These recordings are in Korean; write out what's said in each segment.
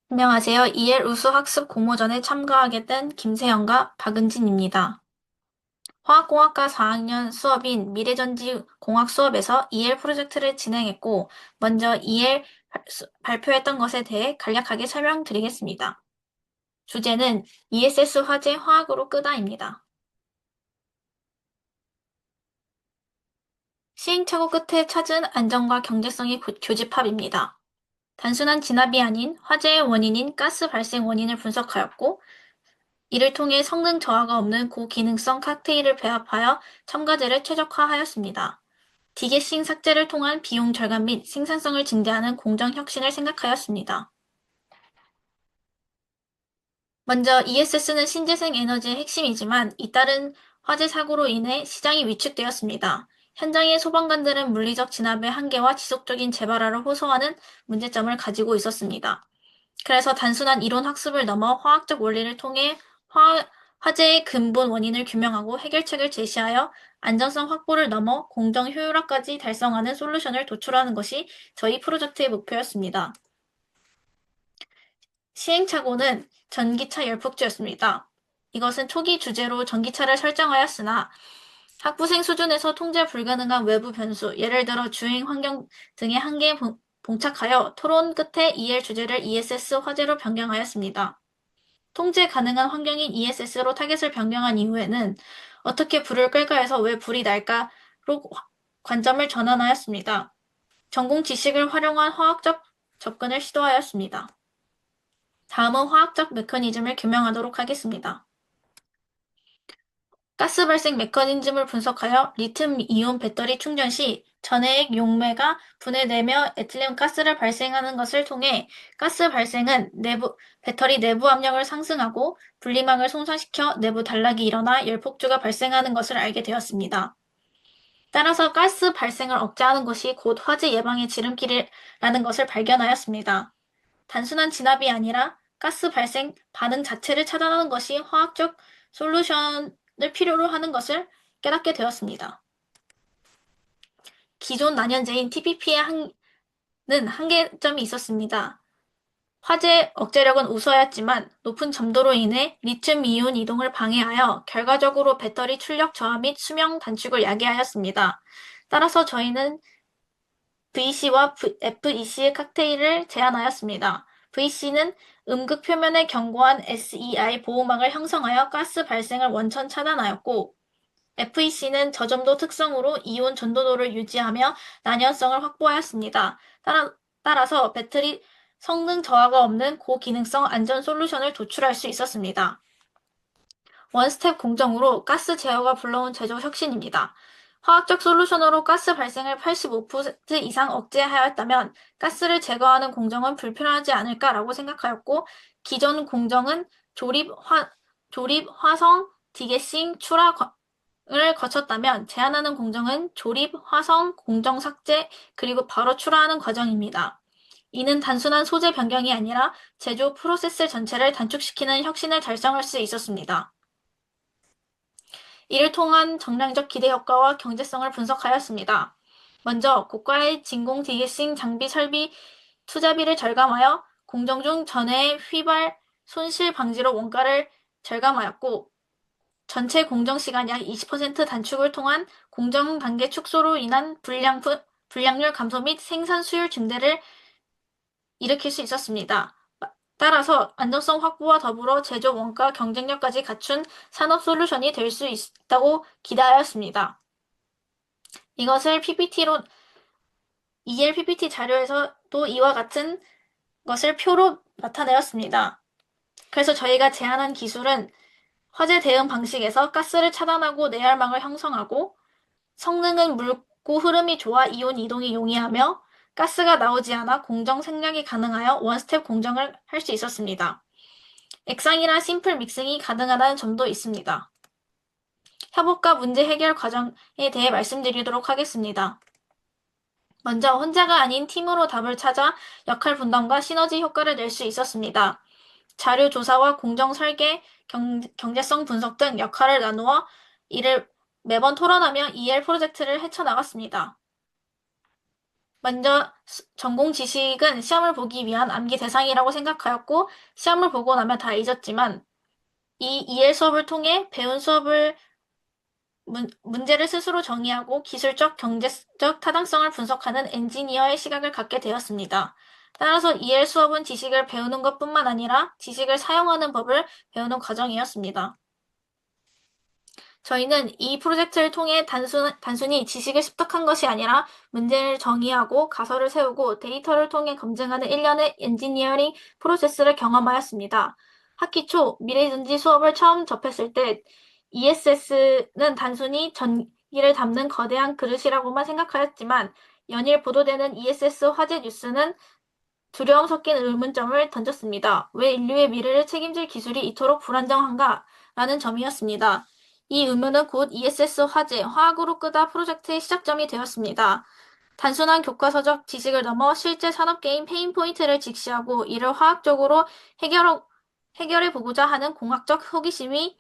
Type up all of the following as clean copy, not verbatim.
안녕하세요. EL 우수 학습 공모전에 참가하게 된 김세영과 박은진입니다. 화학공학과 4학년 수업인 미래전지 공학 수업에서 EL 프로젝트를 진행했고, 먼저 EL 발표했던 것에 대해 간략하게 설명드리겠습니다. 주제는 ESS 화재 화학으로 끄다입니다. 시행착오 끝에 찾은 안전과 경제성의 교집합입니다. 단순한 진압이 아닌 화재의 원인인 가스 발생 원인을 분석하였고, 이를 통해 성능 저하가 없는 고기능성 칵테일을 배합하여 첨가제를 최적화하였습니다. 디게싱 삭제를 통한 비용 절감 및 생산성을 증대하는 공정 혁신을 생각하였습니다. 먼저 ESS는 신재생 에너지의 핵심이지만 잇따른 화재 사고로 인해 시장이 위축되었습니다. 현장의 소방관들은 물리적 진압의 한계와 지속적인 재발화를 호소하는 문제점을 가지고 있었습니다. 그래서 단순한 이론 학습을 넘어 화학적 원리를 통해 화재의 근본 원인을 규명하고 해결책을 제시하여 안전성 확보를 넘어 공정 효율화까지 달성하는 솔루션을 도출하는 것이 저희 프로젝트의 목표였습니다. 시행착오는 전기차 열폭주였습니다. 이것은 초기 주제로 전기차를 설정하였으나 학부생 수준에서 통제 불가능한 외부 변수, 예를 들어 주행 환경 등의 한계에 봉착하여 토론 끝에 EL 주제를 ESS 화재로 변경하였습니다. 통제 가능한 환경인 ESS로 타겟을 변경한 이후에는 어떻게 불을 끌까 해서 왜 불이 날까로 관점을 전환하였습니다. 전공 지식을 활용한 화학적 접근을 시도하였습니다. 다음은 화학적 메커니즘을 규명하도록 하겠습니다. 가스 발생 메커니즘을 분석하여 리튬이온 배터리 충전 시 전해액 용매가 분해되며 에틸렌 가스를 발생하는 것을 통해 가스 발생은 배터리 내부 압력을 상승하고 분리막을 손상시켜 내부 단락이 일어나 열폭주가 발생하는 것을 알게 되었습니다. 따라서 가스 발생을 억제하는 것이 곧 화재 예방의 지름길이라는 것을 발견하였습니다. 단순한 진압이 아니라 가스 발생 반응 자체를 차단하는 것이 화학적 솔루션을 필요로 하는 것을 깨닫게 되었습니다. 기존 난연제인 TPP에는 한계점이 있었습니다. 화재 억제력은 우수하였지만 높은 점도로 인해 리튬이온 이동을 방해하여 결과적으로 배터리 출력 저하 및 수명 단축을 야기하였습니다. 따라서 저희는 VC와 FEC의 칵테일을 제안하였습니다. VC는 음극 표면에 견고한 SEI 보호막을 형성하여 가스 발생을 원천 차단하였고, FEC는 저점도 특성으로 이온 전도도를 유지하며 난연성을 확보하였습니다. 따라서 배터리 성능 저하가 없는 고기능성 안전 솔루션을 도출할 수 있었습니다. 원스텝 공정으로 가스 제어가 불러온 제조 혁신입니다. 화학적 솔루션으로 가스 발생을 85% 이상 억제하였다면 가스를 제거하는 공정은 불필요하지 않을까라고 생각하였고, 기존 공정은 조립, 화성, 디게싱, 출하를 거쳤다면 제안하는 공정은 조립, 화성, 공정 삭제, 그리고 바로 출하하는 과정입니다. 이는 단순한 소재 변경이 아니라 제조 프로세스 전체를 단축시키는 혁신을 달성할 수 있었습니다. 이를 통한 정량적 기대 효과와 경제성을 분석하였습니다. 먼저 고가의 진공 디게싱 장비 설비 투자비를 절감하여 공정 중 전해의 휘발 손실 방지로 원가를 절감하였고, 전체 공정 시간 약 20% 단축을 통한 공정 단계 축소로 인한 불량률 감소 및 생산 수율 증대를 일으킬 수 있었습니다. 따라서 안정성 확보와 더불어 제조 원가 경쟁력까지 갖춘 산업 솔루션이 될 수 있다고 기대하였습니다. 이것을 EL PPT 자료에서도 이와 같은 것을 표로 나타내었습니다. 그래서 저희가 제안한 기술은 화재 대응 방식에서 가스를 차단하고 내열망을 형성하고, 성능은 묽고 흐름이 좋아 이온 이동이 용이하며 가스가 나오지 않아 공정 생략이 가능하여 원스텝 공정을 할 수 있었습니다. 액상이나 심플 믹싱이 가능하다는 점도 있습니다. 협업과 문제 해결 과정에 대해 말씀드리도록 하겠습니다. 먼저 혼자가 아닌 팀으로 답을 찾아 역할 분담과 시너지 효과를 낼 수 있었습니다. 자료 조사와 공정 설계, 경제성 분석 등 역할을 나누어 이를 매번 토론하며 EL 프로젝트를 헤쳐나갔습니다. 먼저 전공 지식은 시험을 보기 위한 암기 대상이라고 생각하였고, 시험을 보고 나면 다 잊었지만, 이 EL 수업을 통해 배운 수업을 문제를 스스로 정의하고 기술적, 경제적 타당성을 분석하는 엔지니어의 시각을 갖게 되었습니다. 따라서 EL 수업은 지식을 배우는 것뿐만 아니라 지식을 사용하는 법을 배우는 과정이었습니다. 저희는 이 프로젝트를 통해 단순히 지식을 습득한 것이 아니라 문제를 정의하고 가설을 세우고 데이터를 통해 검증하는 일련의 엔지니어링 프로세스를 경험하였습니다. 학기 초 미래전지 수업을 처음 접했을 때 ESS는 단순히 전기를 담는 거대한 그릇이라고만 생각하였지만 연일 보도되는 ESS 화재 뉴스는 두려움 섞인 의문점을 던졌습니다. 왜 인류의 미래를 책임질 기술이 이토록 불안정한가? 라는 점이었습니다. 이 의문은 곧 ESS 화재, 화학으로 끄다 프로젝트의 시작점이 되었습니다. 단순한 교과서적 지식을 넘어 실제 산업계인 페인포인트를 직시하고 이를 화학적으로 해결해보고자 하는 공학적 호기심이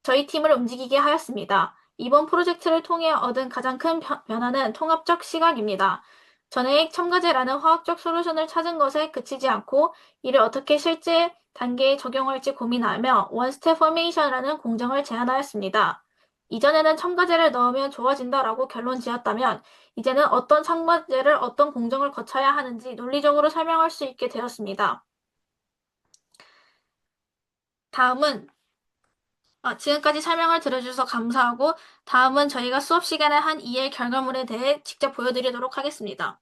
저희 팀을 움직이게 하였습니다. 이번 프로젝트를 통해 얻은 가장 큰 변화는 통합적 시각입니다. 전액 첨가제라는 화학적 솔루션을 찾은 것에 그치지 않고 이를 어떻게 실제 단계에 적용할지 고민하며 원스텝 포메이션이라는 공정을 제안하였습니다. 이전에는 첨가제를 넣으면 좋아진다라고 결론 지었다면 이제는 어떤 첨가제를 어떤 공정을 거쳐야 하는지 논리적으로 설명할 수 있게 되었습니다. 다음은 지금까지 설명을 들어주셔서 감사하고 다음은 저희가 수업 시간에 한 EL 결과물에 대해 직접 보여드리도록 하겠습니다.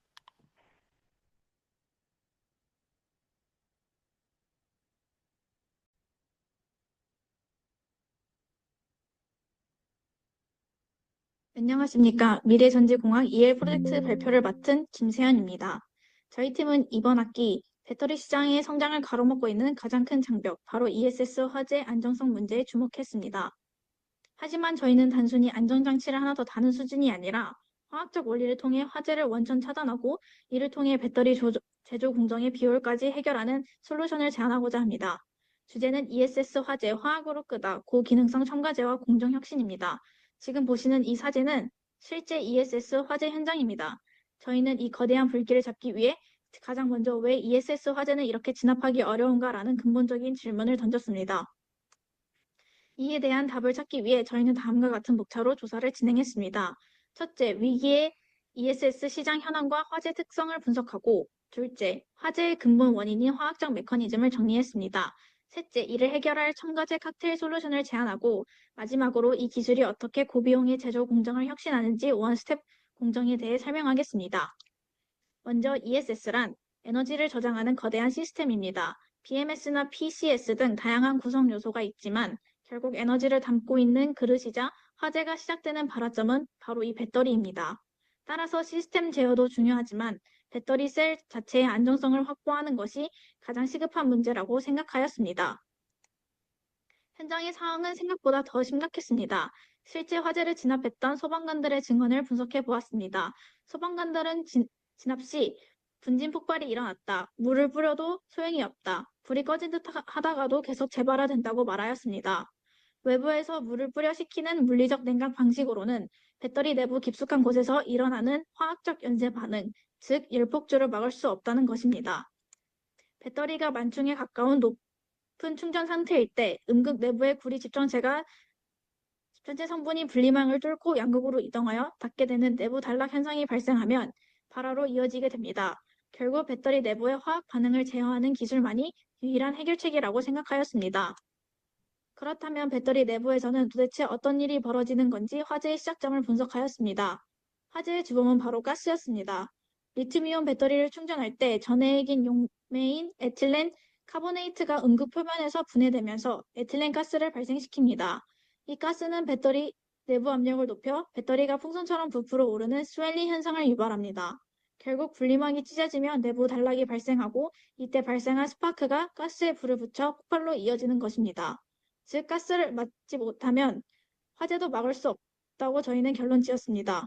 안녕하십니까. 미래전지공학 EL 프로젝트 발표를 맡은 김세현입니다. 저희 팀은 이번 학기 배터리 시장의 성장을 가로막고 있는 가장 큰 장벽, 바로 ESS 화재 안정성 문제에 주목했습니다. 하지만 저희는 단순히 안전장치를 하나 더 다는 수준이 아니라 화학적 원리를 통해 화재를 원천 차단하고 이를 통해 배터리 제조 공정의 비효율까지 해결하는 솔루션을 제안하고자 합니다. 주제는 ESS 화재 화학으로 끄다 고기능성 첨가제와 공정 혁신입니다. 지금 보시는 이 사진은 실제 ESS 화재 현장입니다. 저희는 이 거대한 불길을 잡기 위해 가장 먼저 왜 ESS 화재는 이렇게 진압하기 어려운가라는 근본적인 질문을 던졌습니다. 이에 대한 답을 찾기 위해 저희는 다음과 같은 목차로 조사를 진행했습니다. 첫째, 위기의 ESS 시장 현황과 화재 특성을 분석하고, 둘째, 화재의 근본 원인인 화학적 메커니즘을 정리했습니다. 셋째, 이를 해결할 첨가제 칵테일 솔루션을 제안하고, 마지막으로 이 기술이 어떻게 고비용의 제조 공정을 혁신하는지 원스텝 공정에 대해 설명하겠습니다. 먼저 ESS란 에너지를 저장하는 거대한 시스템입니다. BMS나 PCS 등 다양한 구성 요소가 있지만 결국 에너지를 담고 있는 그릇이자 화재가 시작되는 발화점은 바로 이 배터리입니다. 따라서 시스템 제어도 중요하지만 배터리 셀 자체의 안정성을 확보하는 것이 가장 시급한 문제라고 생각하였습니다. 현장의 상황은 생각보다 더 심각했습니다. 실제 화재를 진압했던 소방관들의 증언을 분석해 보았습니다. 소방관들은 진압 시 분진 폭발이 일어났다. 물을 뿌려도 소용이 없다. 불이 꺼진 듯 하다가도 계속 재발화된다고 말하였습니다. 외부에서 물을 뿌려 식히는 물리적 냉각 방식으로는 배터리 내부 깊숙한 곳에서 일어나는 화학적 연쇄 반응, 즉 열폭주를 막을 수 없다는 것입니다. 배터리가 만충에 가까운 높은 충전 상태일 때 음극 내부의 구리 집전체가 집전체 성분이 분리망을 뚫고 양극으로 이동하여 닿게 되는 내부 단락 현상이 발생하면 발화로 이어지게 됩니다. 결국 배터리 내부의 화학 반응을 제어하는 기술만이 유일한 해결책이라고 생각하였습니다. 그렇다면 배터리 내부에서는 도대체 어떤 일이 벌어지는 건지 화재의 시작점을 분석하였습니다. 화재의 주범은 바로 가스였습니다. 리튬이온 배터리를 충전할 때 전해액인 용매인 에틸렌 카보네이트가 음극 표면에서 분해되면서 에틸렌 가스를 발생시킵니다. 이 가스는 배터리 내부 압력을 높여 배터리가 풍선처럼 부풀어 오르는 스웰링 현상을 유발합니다. 결국 분리막이 찢어지면 내부 단락이 발생하고 이때 발생한 스파크가 가스에 불을 붙여 폭발로 이어지는 것입니다. 즉 가스를 막지 못하면 화재도 막을 수 없다고 저희는 결론 지었습니다.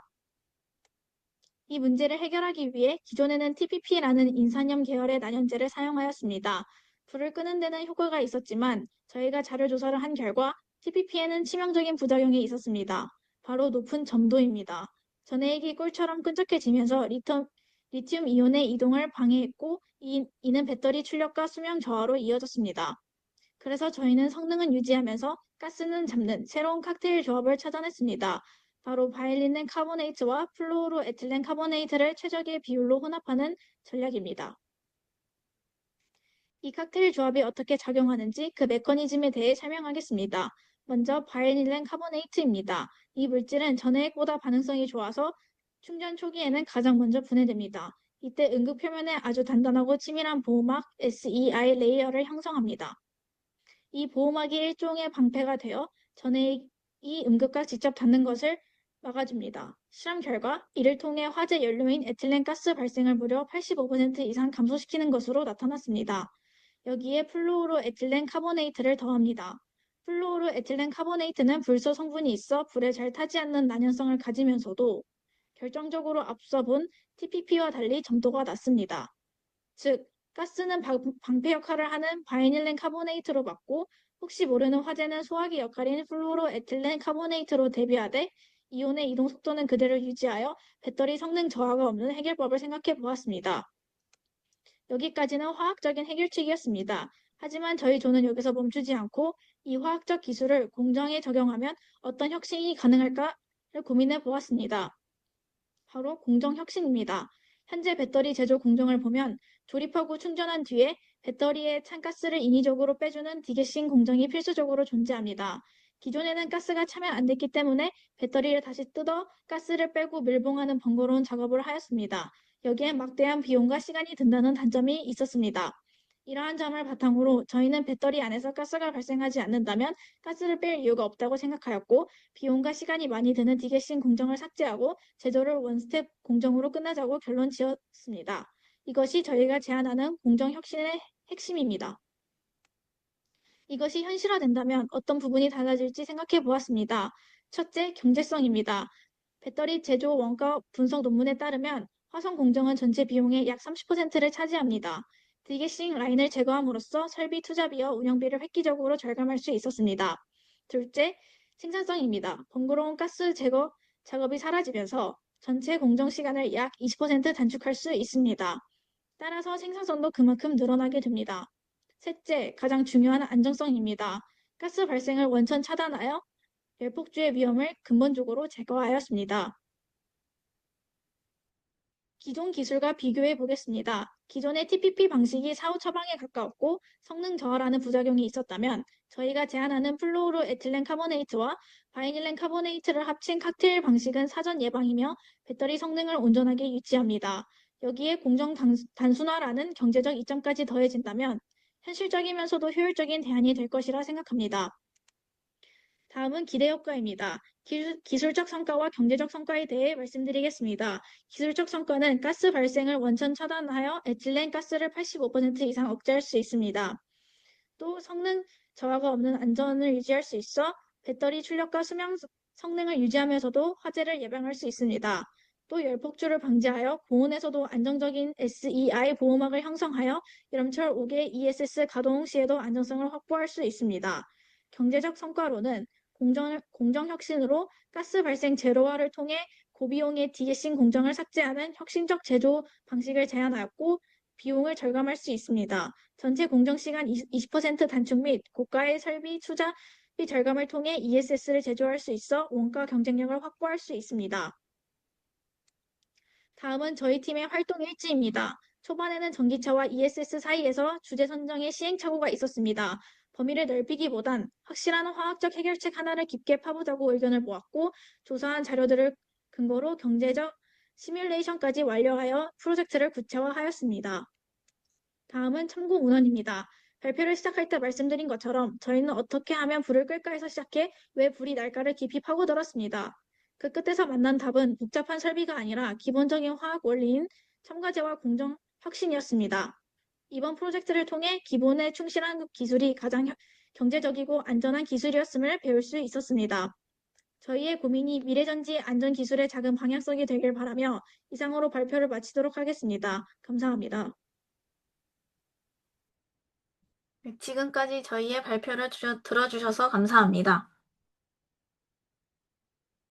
이 문제를 해결하기 위해 기존에는 TPP라는 인산염 계열의 난연제를 사용하였습니다. 불을 끄는 데는 효과가 있었지만 저희가 자료 조사를 한 결과 TPP에는 치명적인 부작용이 있었습니다. 바로 높은 점도입니다. 전해액이 꿀처럼 끈적해지면서 리튬 이온의 이동을 방해했고 이는 배터리 출력과 수명 저하로 이어졌습니다. 그래서 저희는 성능은 유지하면서 가스는 잡는 새로운 칵테일 조합을 찾아냈습니다. 바로 바이릴렌 카보네이트와 플루오로에틸렌 카보네이트를 최적의 비율로 혼합하는 전략입니다. 이 칵테일 조합이 어떻게 작용하는지 그 메커니즘에 대해 설명하겠습니다. 먼저 바이닐렌 카보네이트입니다. 이 물질은 전해액보다 반응성이 좋아서 충전 초기에는 가장 먼저 분해됩니다. 이때 음극 표면에 아주 단단하고 치밀한 보호막 SEI 레이어를 형성합니다. 이 보호막이 일종의 방패가 되어 전해액이 음극과 직접 닿는 것을 막아줍니다. 실험 결과 이를 통해 화재 연료인 에틸렌 가스 발생을 무려 85% 이상 감소시키는 것으로 나타났습니다. 여기에 플루오로에틸렌 카보네이트를 더합니다. 플루오로에틸렌 카보네이트는 불소 성분이 있어 불에 잘 타지 않는 난연성을 가지면서도 결정적으로 앞서 본 TPP와 달리 점도가 낮습니다. 즉, 가스는 방패 역할을 하는 바이닐렌 카보네이트로 막고 혹시 모르는 화재는 소화기 역할인 플루오로에틸렌 카보네이트로 대비하되 이온의 이동 속도는 그대로 유지하여 배터리 성능 저하가 없는 해결법을 생각해 보았습니다. 여기까지는 화학적인 해결책이었습니다. 하지만 저희 조는 여기서 멈추지 않고 이 화학적 기술을 공정에 적용하면 어떤 혁신이 가능할까를 고민해 보았습니다. 바로 공정혁신입니다. 현재 배터리 제조 공정을 보면 조립하고 충전한 뒤에 배터리에 찬 가스를 인위적으로 빼주는 디게싱 공정이 필수적으로 존재합니다. 기존에는 가스가 차면 안 됐기 때문에 배터리를 다시 뜯어 가스를 빼고 밀봉하는 번거로운 작업을 하였습니다. 여기에 막대한 비용과 시간이 든다는 단점이 있었습니다. 이러한 점을 바탕으로 저희는 배터리 안에서 가스가 발생하지 않는다면 가스를 뺄 이유가 없다고 생각하였고 비용과 시간이 많이 드는 디게싱 공정을 삭제하고 제조를 원스텝 공정으로 끝내자고 결론 지었습니다. 이것이 저희가 제안하는 공정 혁신의 핵심입니다. 이것이 현실화된다면 어떤 부분이 달라질지 생각해 보았습니다. 첫째, 경제성입니다. 배터리 제조 원가 분석 논문에 따르면 화성 공정은 전체 비용의 약 30%를 차지합니다. 디게싱 라인을 제거함으로써 설비 투자비와 운영비를 획기적으로 절감할 수 있었습니다. 둘째, 생산성입니다. 번거로운 가스 제거 작업이 사라지면서 전체 공정 시간을 약 20% 단축할 수 있습니다. 따라서 생산성도 그만큼 늘어나게 됩니다. 셋째, 가장 중요한 안정성입니다. 가스 발생을 원천 차단하여 열폭주의 위험을 근본적으로 제거하였습니다. 기존 기술과 비교해 보겠습니다. 기존의 TPP 방식이 사후 처방에 가까웠고 성능 저하라는 부작용이 있었다면 저희가 제안하는 플루오로에틸렌 카보네이트와 바이닐렌 카보네이트를 합친 칵테일 방식은 사전 예방이며 배터리 성능을 온전하게 유지합니다. 여기에 공정 단순화라는 경제적 이점까지 더해진다면 현실적이면서도 효율적인 대안이 될 것이라 생각합니다. 다음은 기대 효과입니다. 기술적 성과와 경제적 성과에 대해 말씀드리겠습니다. 기술적 성과는 가스 발생을 원천 차단하여 에틸렌 가스를 85% 이상 억제할 수 있습니다. 또 성능 저하가 없는 안전을 유지할 수 있어 배터리 출력과 수명 성능을 유지하면서도 화재를 예방할 수 있습니다. 또 열폭주를 방지하여 고온에서도 안정적인 SEI 보호막을 형성하여 여름철 5개 ESS 가동 시에도 안정성을 확보할 수 있습니다. 경제적 성과로는 공정혁신으로 가스 발생 제로화를 통해 고비용의 디게싱 공정을 삭제하는 혁신적 제조 방식을 제안하였고 비용을 절감할 수 있습니다. 전체 공정시간 20% 단축 및 고가의 설비 투자비 절감을 통해 ESS를 제조할 수 있어 원가 경쟁력을 확보할 수 있습니다. 다음은 저희 팀의 활동 일지입니다. 초반에는 전기차와 ESS 사이에서 주제 선정에 시행착오가 있었습니다. 범위를 넓히기보단 확실한 화학적 해결책 하나를 깊게 파보자고 의견을 모았고 조사한 자료들을 근거로 경제적 시뮬레이션까지 완료하여 프로젝트를 구체화하였습니다. 다음은 참고 문헌입니다. 발표를 시작할 때 말씀드린 것처럼 저희는 어떻게 하면 불을 끌까에서 시작해 왜 불이 날까를 깊이 파고들었습니다. 그 끝에서 만난 답은 복잡한 설비가 아니라 기본적인 화학 원리인 첨가제와 공정 혁신이었습니다. 이번 프로젝트를 통해 기본에 충실한 기술이 가장 경제적이고 안전한 기술이었음을 배울 수 있었습니다. 저희의 고민이 미래전지 안전기술의 작은 방향성이 되길 바라며 이상으로 발표를 마치도록 하겠습니다. 감사합니다. 지금까지 저희의 발표를 들어주셔서 감사합니다.